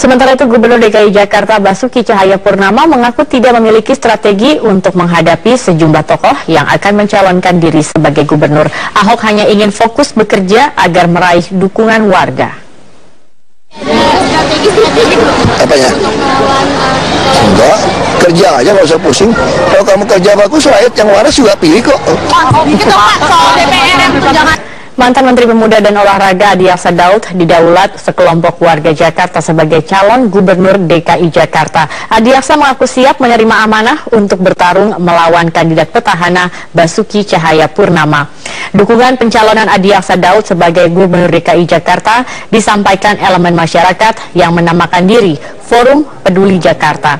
Sementara itu, Gubernur DKI Jakarta Basuki Cahayapurnama mengaku tidak memiliki strategi untuk menghadapi sejumlah tokoh yang akan mencalonkan diri sebagai gubernur. Ahok hanya ingin fokus bekerja agar meraih dukungan warga. Apanya? Enggak, kerja aja, nggak usah pusing. Kalau kamu kerja bagus, rakyat yang waras juga pilih kok. Mantan Menteri Pemuda dan Olahraga Adi Aksa Daud didaulat sekelompok warga Jakarta sebagai calon gubernur DKI Jakarta. Adi Aksa mengaku siap menerima amanah untuk bertarung melawan kandidat petahana Basuki Cahayapurnama. Dukungan pencalonan Adi Aksa Daud sebagai gubernur DKI Jakarta disampaikan elemen masyarakat yang menamakan diri Forum Peduli Jakarta.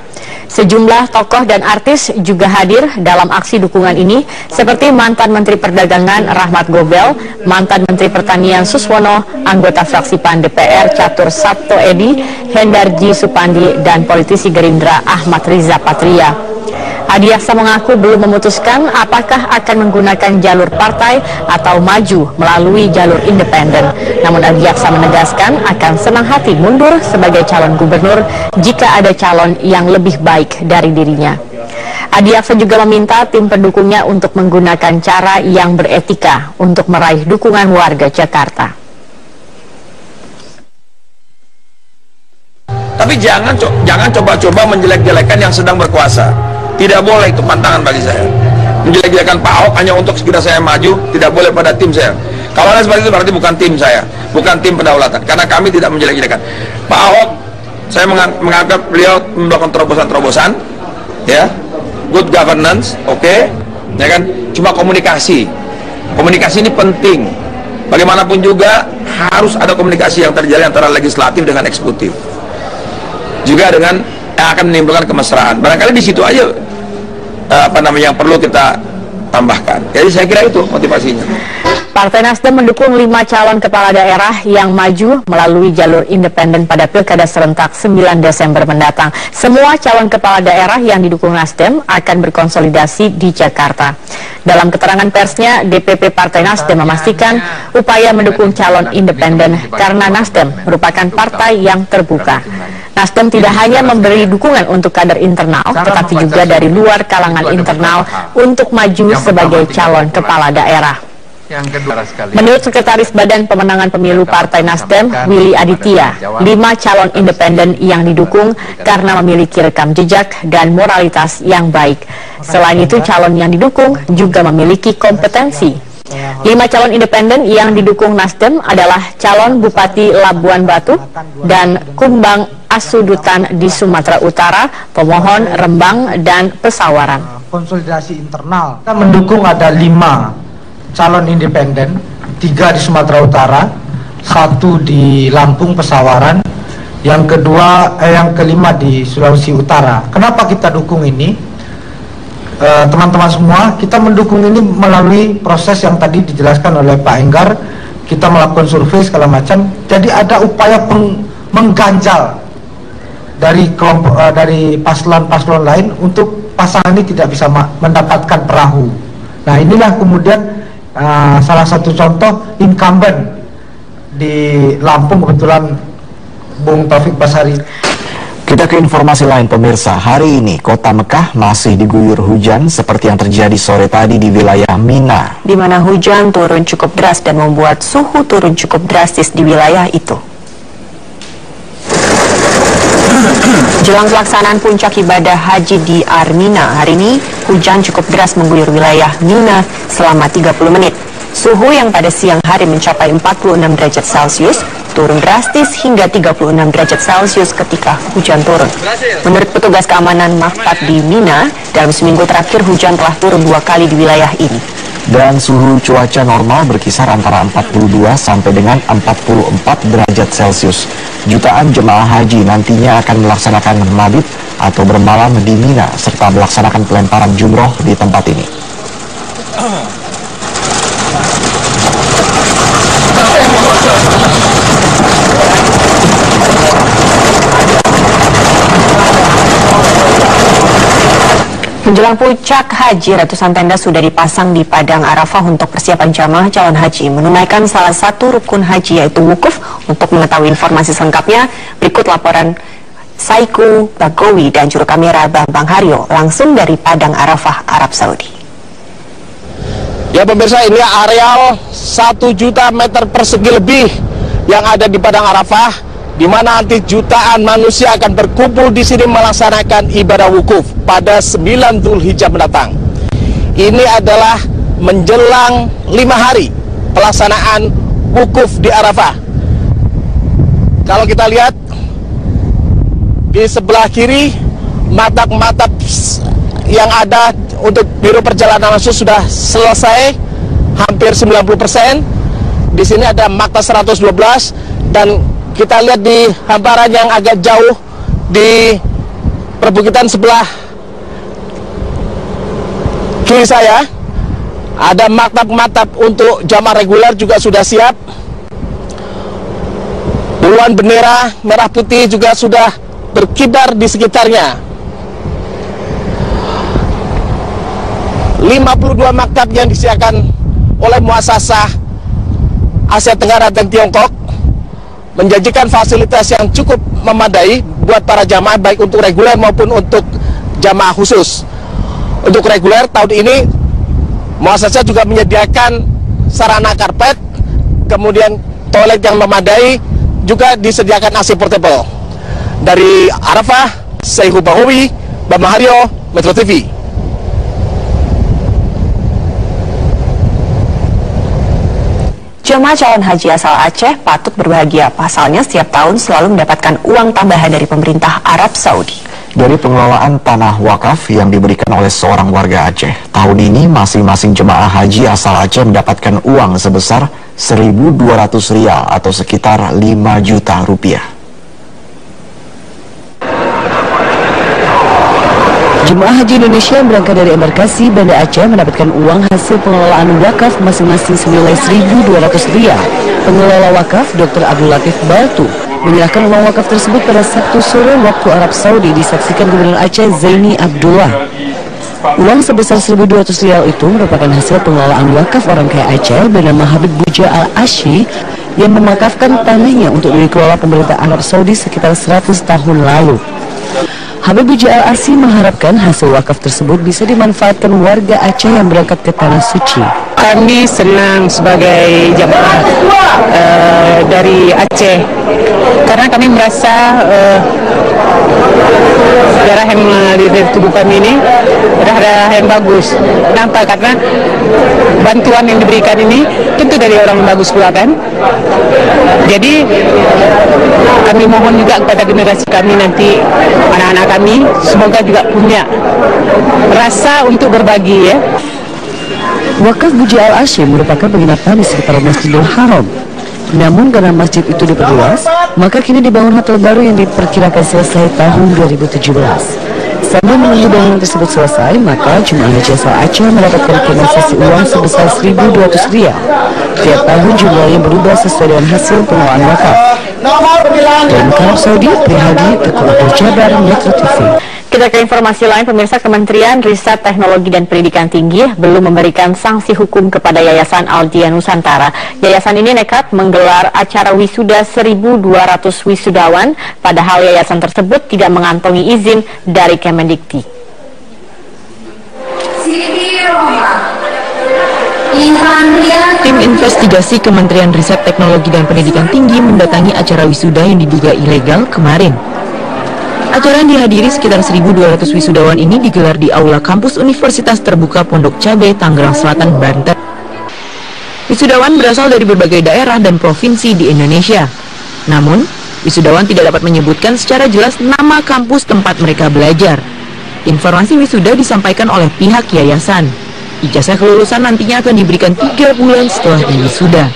Sejumlah tokoh dan artis juga hadir dalam aksi dukungan ini, seperti mantan Menteri Perdagangan Rahmat Gobel, mantan Menteri Pertanian Suswono, anggota fraksi PAN DPR Catur Sabto Edi, Hendarji Supandi, dan politisi Gerindra Ahmad Riza Patria. Adi Aksa mengaku belum memutuskan apakah akan menggunakan jalur partai atau maju melalui jalur independen. Namun Adi Aksa menegaskan akan senang hati mundur sebagai calon gubernur jika ada calon yang lebih baik dari dirinya. Adi Aksa juga meminta tim pendukungnya untuk menggunakan cara yang beretika untuk meraih dukungan warga Jakarta. Tapi jangan coba-coba menjelek-jelekan yang sedang berkuasa. Tidak boleh, itu pantangan bagi saya. Menjelek-jelekan Pak Ahok hanya untuk sekedar saya maju, tidak boleh pada tim saya. Kalau ada seperti itu berarti bukan tim saya, bukan tim pendaulatan. Karena kami tidak menjelek-jelekan Pak Ahok. Saya menganggap beliau melakukan terobosan-terobosan, ya, good governance, oke, ya kan. Cuma komunikasi ini penting. Bagaimanapun juga harus ada komunikasi yang terjalin antara legislatif dengan eksekutif, juga dengan yang akan menimbulkan kemesraan. Barangkali di situ aja yang perlu kita tambahkan. Jadi saya kira itu motivasinya. Partai Nasdem mendukung 5 calon kepala daerah yang maju melalui jalur independen pada Pilkada serentak 9 Desember mendatang. Semua calon kepala daerah yang didukung Nasdem akan berkonsolidasi di Jakarta. Dalam keterangan persnya, DPP Partai Nasdem memastikan upaya mendukung calon independen karena Nasdem merupakan partai yang terbuka. Nasdem tidak hanya memberi dukungan untuk kader internal, tetapi juga dari luar kalangan internal untuk maju sebagai calon kepala daerah. Menurut Sekretaris Badan Pemenangan Pemilu Partai Nasdem, Willy Aditya, 5 calon independen yang didukung karena memiliki rekam jejak dan moralitas yang baik. Selain itu, calon yang didukung juga memiliki kompetensi. 5 calon independen yang didukung Nasdem adalah calon Bupati Labuan Batu dan Kumbang Asudutan di Sumatera Utara, pemohon Rembang, dan Pesawaran. Konsolidasi internal, kita mendukung ada 5 calon independen, 3 di Sumatera Utara, 1 di Lampung Pesawaran, yang kelima di Sulawesi Utara. Kenapa kita dukung ini? Teman-teman semua, kita mendukung ini melalui proses yang tadi dijelaskan oleh Pak Enggar. Kita melakukan survei segala macam, jadi ada upaya mengganjal dari kelompok dari paslon-paslon lain untuk pasangan ini tidak bisa mendapatkan perahu. Nah, inilah kemudian salah satu contoh incumbent di Lampung, kebetulan Bung Taufik Basari. Kita ke informasi lain, pemirsa. Hari ini kota Mekah masih diguyur hujan seperti yang terjadi sore tadi di wilayah Mina, di mana hujan turun cukup deras dan membuat suhu turun cukup drastis di wilayah itu. Jelang pelaksanaan puncak ibadah haji di Armina, hari ini hujan cukup deras mengguyur wilayah Mina selama 30 menit. Suhu yang pada siang hari mencapai 46 derajat Celcius turun drastis hingga 36 derajat Celcius ketika hujan turun. Menurut petugas keamanan Maktab di Mina, dalam seminggu terakhir hujan telah turun 2 kali di wilayah ini. Dan suhu cuaca normal berkisar antara 42 sampai dengan 44 derajat Celcius. Jutaan jemaah haji nantinya akan melaksanakan mabit atau bermalam di Mina serta melaksanakan pelemparan jumroh di tempat ini. Jelang puncak haji, ratusan tenda sudah dipasang di Padang Arafah untuk persiapan jamaah calon haji menunaikan salah satu rukun haji, yaitu wukuf. Untuk mengetahui informasi selengkapnya, berikut laporan Saiku Bagowi dan juru kamera Bambang Haryo langsung dari Padang Arafah, Arab Saudi. Ya pemirsa, ini areal 1 juta meter persegi lebih yang ada di Padang Arafah, di mana nanti jutaan manusia akan berkumpul di sini melaksanakan ibadah wukuf pada 9 Dzulhijjah mendatang. Ini adalah menjelang 5 hari pelaksanaan wukuf di Arafah. Kalau kita lihat di sebelah kiri, matap-matap yang ada untuk biro perjalanan langsung sudah selesai hampir 90%. Di sini ada makta 112 dan kita lihat di hamparan yang agak jauh di perbukitan sebelah kiri saya, ada maktab-maktab untuk jamaah reguler juga sudah siap. Puluhan bendera merah putih juga sudah berkibar di sekitarnya. 52 maktab yang disediakan oleh muasasah Asia Tenggara dan Tiongkok menjanjikan fasilitas yang cukup memadai buat para jamaah, baik untuk reguler maupun untuk jamaah khusus. Untuk reguler tahun ini muasasah juga menyediakan sarana karpet, kemudian toilet yang memadai, juga disediakan AC portable. Dari Arafah, Saiku Bagowi, Bambang Haryo, Metro TV. Jemaah calon haji asal Aceh patut berbahagia, pasalnya setiap tahun selalu mendapatkan uang tambahan dari pemerintah Arab Saudi. Dari pengelolaan tanah wakaf yang diberikan oleh seorang warga Aceh, tahun ini masing-masing jemaah haji asal Aceh mendapatkan uang sebesar 1.200 rial atau sekitar 5 juta rupiah. Jemaah haji Indonesia yang berangkat dari embarkasi Banda Aceh mendapatkan uang hasil pengelolaan wakaf masing-masing senilai 1.200 rial. Pengelola wakaf Dr. Abdul Latif Baltu menyerahkan uang wakaf tersebut pada Sabtu sore waktu Arab Saudi, disaksikan Gubernur Aceh Zaini Abdullah. Uang sebesar 1.200 rial itu merupakan hasil pengelolaan wakaf orang kaya Aceh bernama Habib Buja Al-Ashi yang memakafkan tanahnya untuk dikelola pemerintah Arab Saudi sekitar 100 tahun lalu. Habib Buja Al-Ashi mengharapkan hasil wakaf tersebut bisa dimanfaatkan warga Aceh yang berangkat ke Tanah Suci. Kami senang sebagai jamaah dari Aceh karena kami merasa darah yang mengalir dari tubuh kami ini darah yang bagus. Kenapa? Karena bantuan yang diberikan ini tentu dari orang bagus pula kan. Jadi kami mohon juga kepada generasi kami nanti, anak-anak kami, semoga juga punya rasa untuk berbagi ya. Wakaf Buja Al-Ashi merupakan penginapan di sekitar Masjidil Haram. Namun karena masjid itu diperluas, maka kini dibangun hotel baru yang diperkirakan selesai tahun 2017. Sambil menunggu bangunan tersebut selesai, maka jemaah haji asal Aceh mendapatkan kompensasi uang sebesar 1.200 rial. Tiap tahun jumlahnya berubah sesuai dengan hasil pengelolaan wakaf. Dari Arab Saudi, Prihadi, Teguh Abdul Jabar, Metro TV. Kita ke informasi lain, pemirsa. Kementerian Riset Teknologi dan Pendidikan Tinggi belum memberikan sanksi hukum kepada Yayasan Aldia Nusantara. Yayasan ini nekat menggelar acara wisuda 1.200 wisudawan, padahal yayasan tersebut tidak mengantongi izin dari Kemendikti. Tim investigasi Kementerian Riset Teknologi dan Pendidikan Tinggi mendatangi acara wisuda yang diduga ilegal kemarin. Acara yang dihadiri sekitar 1.200 wisudawan ini digelar di Aula Kampus Universitas Terbuka Pondok Cabe, Tangerang Selatan, Banten. Wisudawan berasal dari berbagai daerah dan provinsi di Indonesia. Namun, wisudawan tidak dapat menyebutkan secara jelas nama kampus tempat mereka belajar. Informasi wisuda disampaikan oleh pihak yayasan. Ijazah kelulusan nantinya akan diberikan 3 bulan setelah wisuda.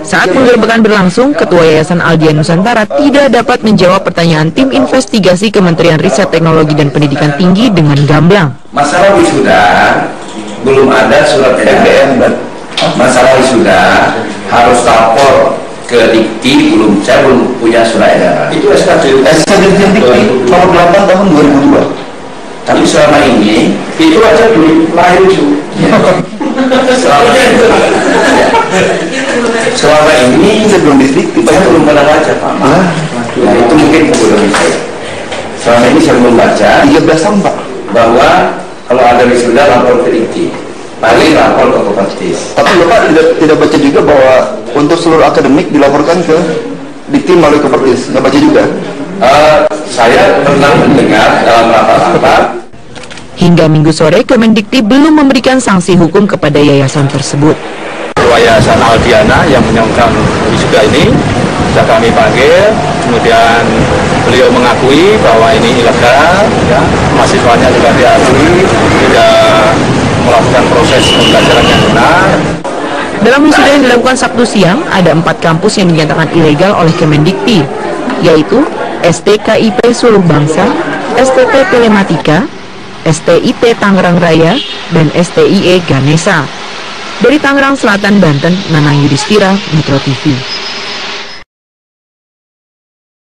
Saat penggerbekan berlangsung, Ketua Yayasan Aldia Nusantara tidak dapat menjawab pertanyaan tim investigasi Kementerian Riset Teknologi dan Pendidikan Tinggi dengan gamblang. Masalah wisuda belum ada surat TBM. Masalah wisuda harus lapor ke Dikti, saya belum punya surat edaran. Itu SKD Dikti nomor 8 tahun 2002. Tapi selama ini itu aja belum lahir juga. Selama ini saya belum didikti, saya belum pernah baca Pak. Ya, itu mungkin kebodohan saya. Selama ini saya belum baca 13 tahun Pak, bahwa kalau ada wisuda lapor ke Dikti, paling lapor ke Kopastis. Tapi Bapak tidak baca juga bahwa untuk seluruh akademik dilaporkan ke Dikti melalui Kopastis, nggak baca juga? Saya pernah mendengar dalam rapat-rapat. Hingga Minggu sore, Kemendikti belum memberikan sanksi hukum kepada yayasan tersebut. Yayasan Aldiana yang menyangkut wisuda ini sudah kami panggil, kemudian beliau mengakui bahwa ini ilegal, ya, mahasiswanya juga diakui tidak melakukan proses pembelajaran yang benar. Dalam wisuda yang dilakukan Sabtu siang, ada 4 kampus yang dinyatakan ilegal oleh Kemendikti, yaitu STKIP Suluh Bangsa, STP Telematika, STIP Tangerang Raya, dan STIE Ganesa. Dari Tangerang Selatan, Banten, Nanang Yudhistira, Metro TV.